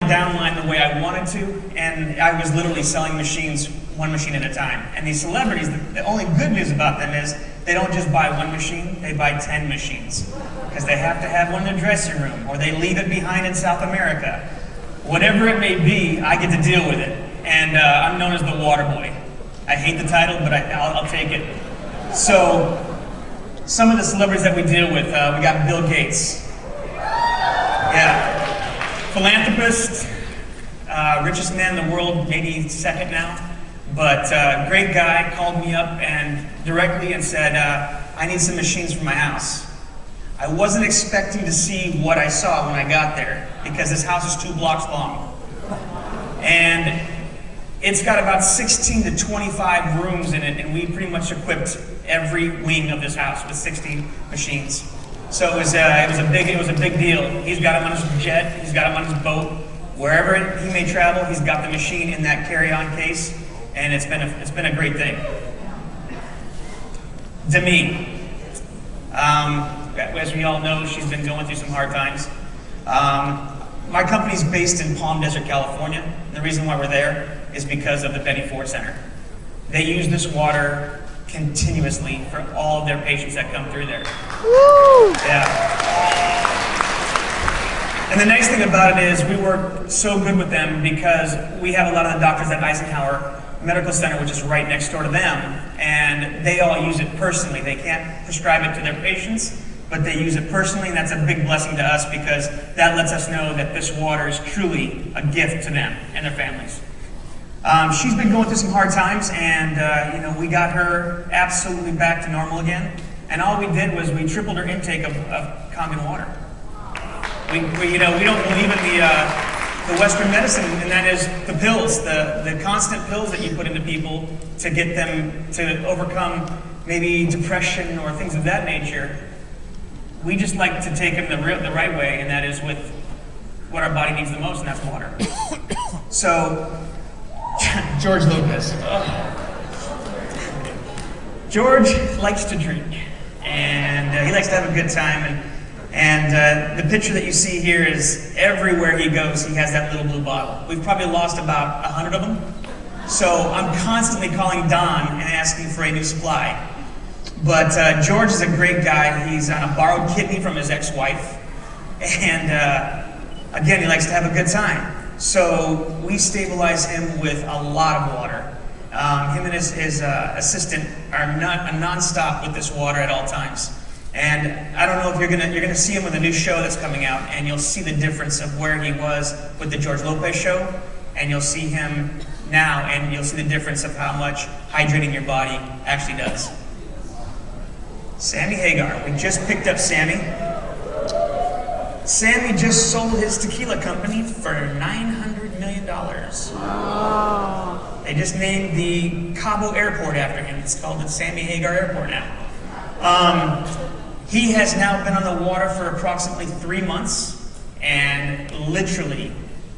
downline the way I wanted to, and I was literally selling machines, one machine at a time. And these celebrities, the only good news about them is they don't just buy one machine, they buy 10 machines. Because they have to have one in their dressing room, or they leave it behind in South America. Whatever it may be, I get to deal with it. And I'm known as the water boy. I hate the title, but I'll take it. So, some of the celebrities that we deal with, we got Bill Gates. Yeah. Philanthropist, richest man in the world, maybe second now. But great guy, called me up and directly and said, I need some machines for my house. I wasn't expecting to see what I saw when I got there, because this house is 2 blocks long. And it's got about 16 to 25 rooms in it, and we pretty much equipped every wing of this house with 60 machines. So it was a big deal. He's got them on his jet, he's got them on his boat. Wherever he may travel, he's got the machine in that carry-on case, and it's been a great thing. Demi. As we all know, she's been going through some hard times. My company's based in Palm Desert, California. And the reason why we're there is because of the Betty Ford Center. They use this water continuously for all of their patients that come through there. Woo! Yeah. And the nice thing about it is we work so good with them because we have a lot of the doctors at Eisenhower Medical Center, which is right next door to them, and they all use it personally. They can't prescribe it to their patients, but they use it personally, and that's a big blessing to us because that lets us know that this water is truly a gift to them and their families. She's been going through some hard times, and we got her absolutely back to normal again. And all we did was we tripled her intake of Kangen water. We don't believe in the Western medicine, and that is the pills, the constant pills that you put into people to get them to overcome maybe depression or things of that nature. We just like to take them the right way, and that is with what our body needs the most, and that's water. So, George Lopez. George likes to drink, and he likes to have a good time. And the picture that you see here is everywhere he goes, he has that little blue bottle. We've probably lost about 100 of them. So I'm constantly calling Don and asking for a new supply. But George is a great guy. He's on a borrowed kidney from his ex-wife. And again, he likes to have a good time. So we stabilize him with a lot of water. Him and his assistant are non-stop with this water at all times. And I don't know if you're gonna see him with a new show that's coming out, and you'll see the difference of where he was with the George Lopez show, and you'll see him now, and you'll see the difference of how much hydrating your body actually does. Sammy Hagar, we just picked up Sammy. Sammy just sold his tequila company for $900 million. Oh. They just named the Cabo Airport after him. It's called the Sammy Hagar Airport now. He has now been on the water for approximately 3 months and literally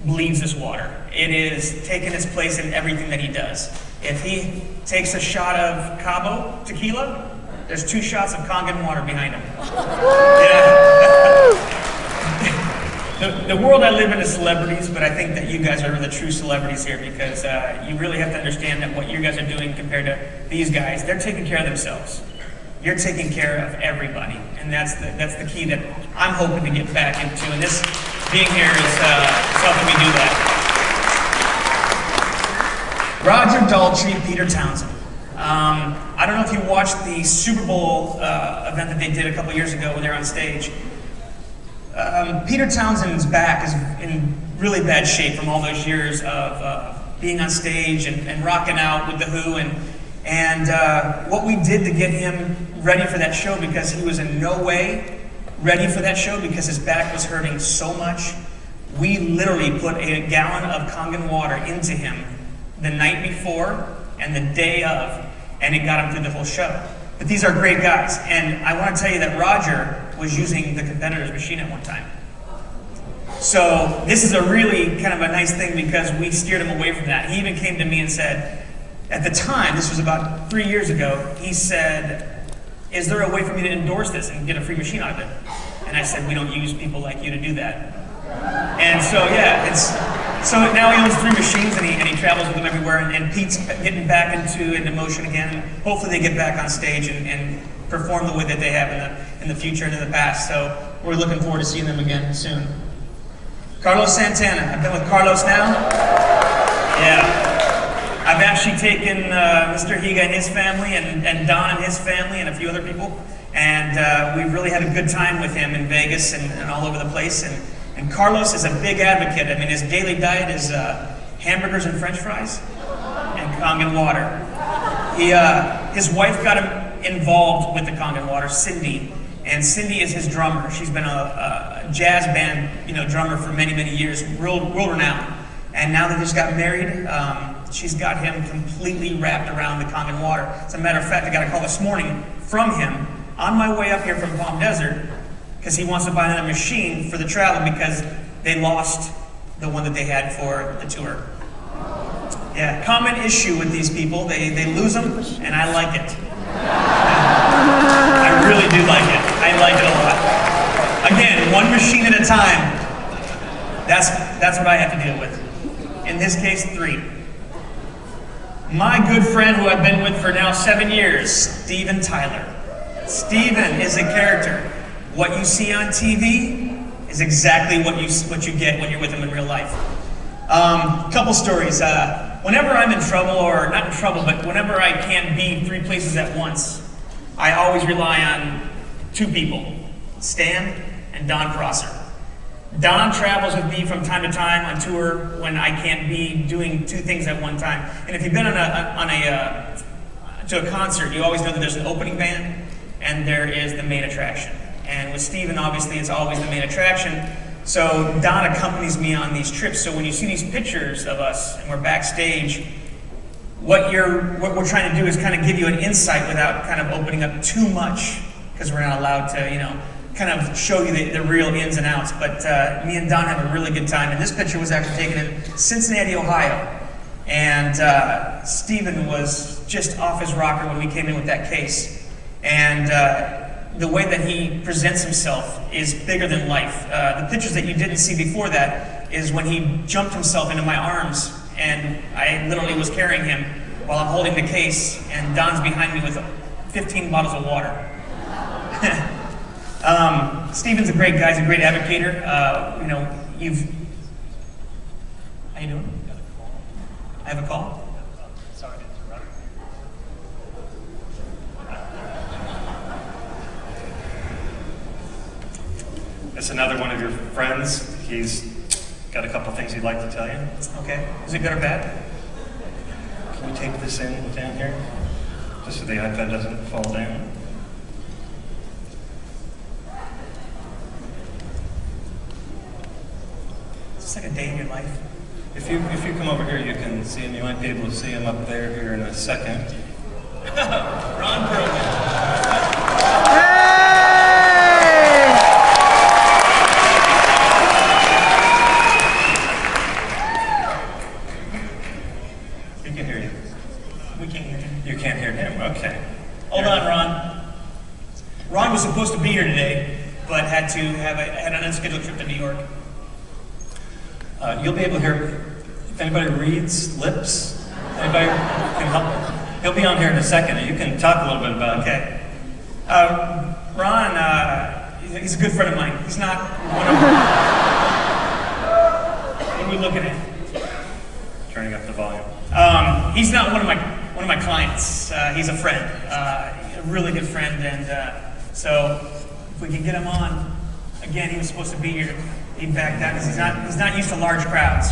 bleeds this water. It is taking its place in everything that he does. If he takes a shot of Cabo tequila, there's 2 shots of Kangen water behind him. Yeah. The world I live in is celebrities, but I think that you guys are the true celebrities here because you really have to understand that what you guys are doing compared to these guys, they're taking care of themselves. You're taking care of everybody, and that's the key that I'm hoping to get back into, and this being here is helping me do that. Roger Daltrey, Peter Townsend. I don't know if you watched the Super Bowl event that they did a couple years ago when they were on stage. Peter Townsend's back is in really bad shape from all those years of being on stage and rocking out with The Who, and what we did to get him ready for that show, because he was in no way ready for that show because his back was hurting so much, we literally put a gallon of Kangen water into him the night before and the day of, and it got him through the whole show. But these are great guys, and I want to tell you that Roger was using the competitor's machine at one time. So this is a really kind of a nice thing because we steered him away from that. He even came to me and said, at the time, this was about 3 years ago, he said, is there a way for me to endorse this and get a free machine out of it? And I said, we don't use people like you to do that. And so, yeah, So now he owns 3 machines, and he travels with them everywhere. And Pete's getting back into motion again. Hopefully, they get back on stage and perform the way that they have in the future and in the past. So we're looking forward to seeing them again soon. Carlos Santana. I've been with Carlos now. Yeah. I've actually taken Mr. Higa and his family, and Don and his family, and a few other people, and we've really had a good time with him in Vegas and all over the place. And Carlos is a big advocate. I mean, his daily diet is hamburgers and French fries and Kangen water. His wife got him involved with the Kangen water, Cindy, and Cindy is his drummer. She's been a jazz band, drummer for many, many years, world renowned. And now that they just got married, she's got him completely wrapped around the Kangen water. As a matter of fact, I got a call this morning from him on my way up here from Palm Desert because he wants to buy another machine for the travel because they lost the one that they had for the tour. Yeah, common issue with these people. They lose them, and I like it. I really do like it. I like it a lot. Again, 1 machine at a time. That's what I have to deal with. In this case, 3. My good friend who I've been with for now 7 years, Steven Tyler. Steven is a character. What you see on TV is exactly what you get when you're with him in real life. Couple stories. Whenever I'm in trouble, or not in trouble, but whenever I can't be 3 places at once, I always rely on 2 people, Stan and Don Prosser. Don travels with me from time to time on tour when I can't be doing 2 things at one time. And if you've been to a concert, you always know that there's an opening band and there is the main attraction. And with Steven, obviously, it's always the main attraction. So Don accompanies me on these trips. So when you see these pictures of us and we're backstage, what we're trying to do is kind of give you an insight without kind of opening up too much, because we're not allowed to, kind of show you the real ins and outs. But me and Don have a really good time. And this picture was actually taken in Cincinnati, Ohio. And Steven was just off his rocker when we came in with that case. And the way that he presents himself is bigger than life. The pictures that you didn't see before that is when he jumped himself into my arms, and I literally was carrying him while I'm holding the case, and Don's behind me with 15 bottles of water. Steven's a great guy. He's a great advocator. How you doing? I have a call. Sorry to interrupt. It's another one of your friends. He's got a couple things he'd like to tell you. Okay. Is it good or bad? Can we tape this in down here? Just so the iPad doesn't fall down. It's like a day in your life. If you come over here, you can see him. You might be able to see him up there here in a second. Ron Perlman. He can hear you. We can't hear him. You can't hear him? Okay. Hold on, Ron. Ron was supposed to be here today, but had an unscheduled trip to New York. You'll be able to hear if anybody reads lips. Anybody can help. He'll be on here in a second, and you can talk a little bit about it. Okay. Ron, he's a good friend of mine. He's not one of What are we looking at? Turning up the volume. He's not one of my clients. He's a friend, a really good friend, and so if we can get him on, again, he was supposed to be here. He backed out because he's not used to large crowds.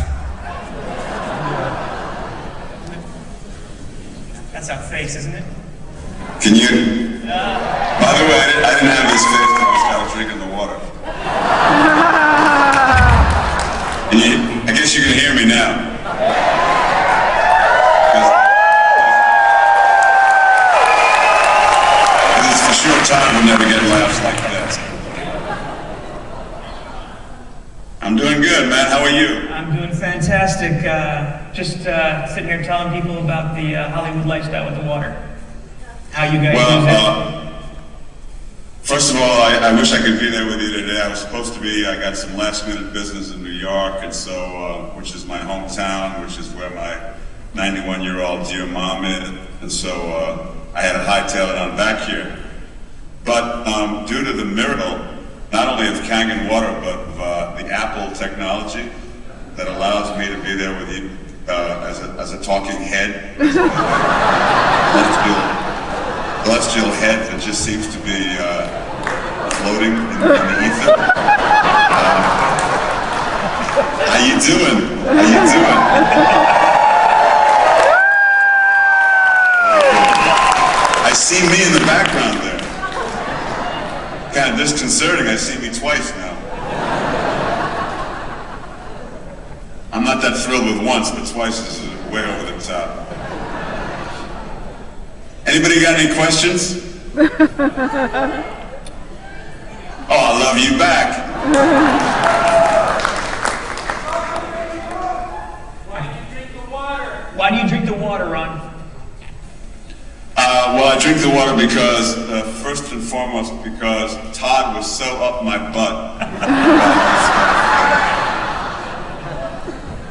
That's our face, isn't it? Can you? By the way, I didn't have this face when I was kind of drinking the water. I guess you can hear me now. Because it's for a short time, we'll never get laughs like this. I'm doing good, man. How are you? I'm doing fantastic. Just sitting here telling people about the Hollywood lifestyle with the water. How you guys use it. First of all, I wish I could be there with you today. I was supposed to be. I got some last-minute business in New York, and so, which is my hometown, which is where my 91-year-old dear mom is, and so I had to hightail it on back here. But due to the miracle, not only of Kangen water, but of the Apple technology that allows me to be there with you as a talking head, celestial head that just seems to be floating in the ether. How you doing? How you doing? I see me in the background there. Kind of disconcerting. I see me twice now. I'm not that thrilled with once, but twice is way over the top. Anybody got any questions? Oh, I love you back. Why do you drink the water? Why do you drink the water, Ron? Well, I drink the water because, first and foremost, because Todd was so up my butt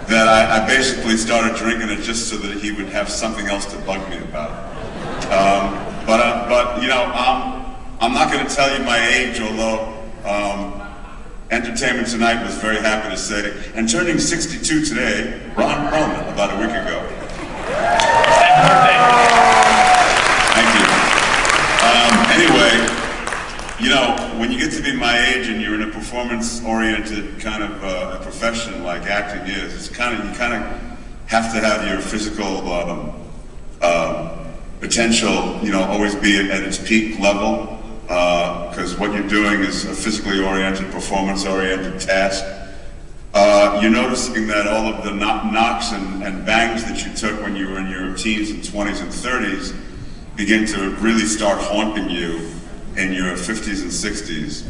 that I basically started drinking it just so that he would have something else to bug me about. But you know, I'm not going to tell you my age, although Entertainment Tonight was very happy to say, and turning 62 today, Ron Perlman, about a week ago. Thank you. Anyway, you know, when you get to be my age and you're in a performance-oriented kind of a profession like acting is, it's you kind of have to have your physical potential, you know, always be at its peak level, because what you're doing is a physically oriented, performance-oriented task. You're noticing that all of the knocks and bangs that you took when you were in your teens and 20s and 30s begin to really start haunting you in your 50s and 60s,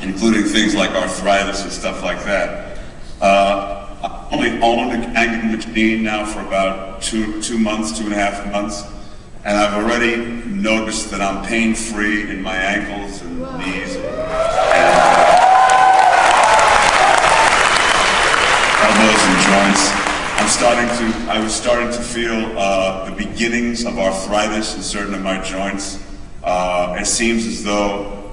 including things like arthritis and stuff like that. I've only owned a Kangen machine now for about 2 months, 2.5 months, and I've already noticed that I'm pain-free in my ankles and knees and elbows and joints. I was starting to feel the beginnings of arthritis in certain of my joints. It seems as though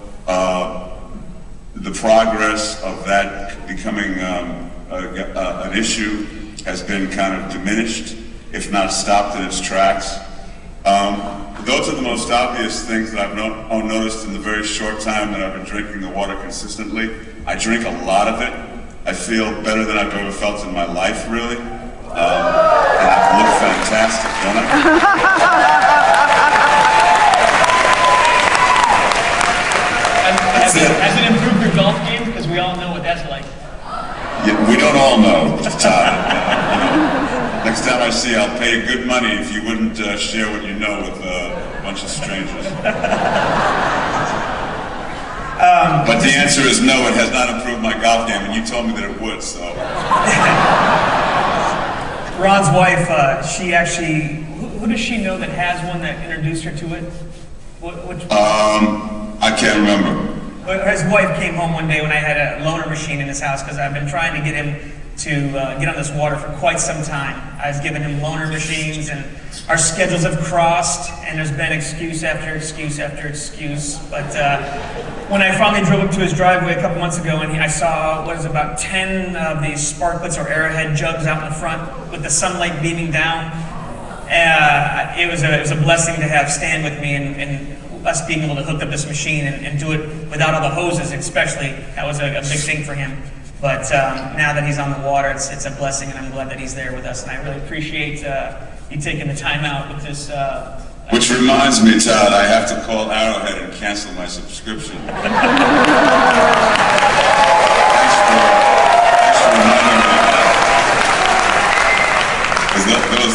the progress of that becoming an issue has been kind of diminished, if not stopped in its tracks. Those are the most obvious things that I've noticed in the very short time that I've been drinking the water consistently. I drink a lot of it. I feel better than I've ever felt in my life, really. And I look fantastic, don't I? Has it improved your golf game? Because we all know what that's like. Yeah, we don't all know, Todd. Next time I see you, I'll pay you good money if you wouldn't share what you know with a bunch of strangers. But the answer is no, it has not improved my golf game, and you told me that it would, so. Ron's wife, she actually, who does she know that has one that introduced her to it? I can't remember. His wife came home one day when I had a loaner machine in his house, because I've been trying to get him to get on this water for quite some time. I was giving him loaner machines, and our schedules have crossed, and there's been excuse after excuse after excuse. But when I finally drove up to his driveway a couple months ago, and I saw, what is it, about 10 of these Sparklets or Arrowhead jugs out in the front with the sunlight beaming down, it was a blessing to have Stan with me, and us being able to hook up this machine and do it without all the hoses, especially. That was a big thing for him. But now that he's on the water, it's a blessing, and I'm glad that he's there with us. And I really appreciate you taking the time out with this. Which reminds me, Todd, I have to call Arrowhead and cancel my subscription. Thanks for reminding me of that. Because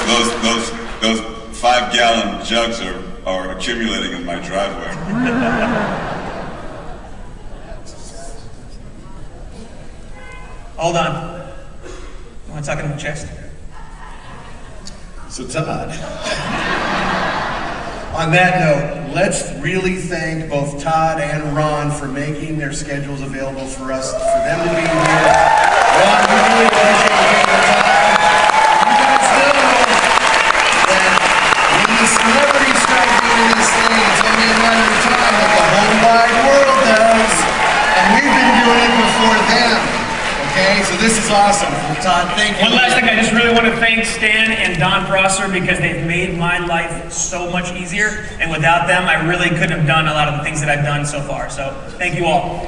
those 5-gallon jugs are accumulating in my driveway. Hold on. You want to talk in the chest? So Todd, On that note, let's really thank both Todd and Ron for making their schedules available for us, for them to be here. Ron, we really appreciate you taking the time. You guys know that when the celebrities start doing this thing, it's only a matter of time that the whole wide world does. And we've been doing it before them. Okay, so this is awesome. Todd, thank you. One last thing, I just really want to thank Stan and Don Prosser because they've made my life so much easier. And without them, I really couldn't have done a lot of the things that I've done so far. So thank you all.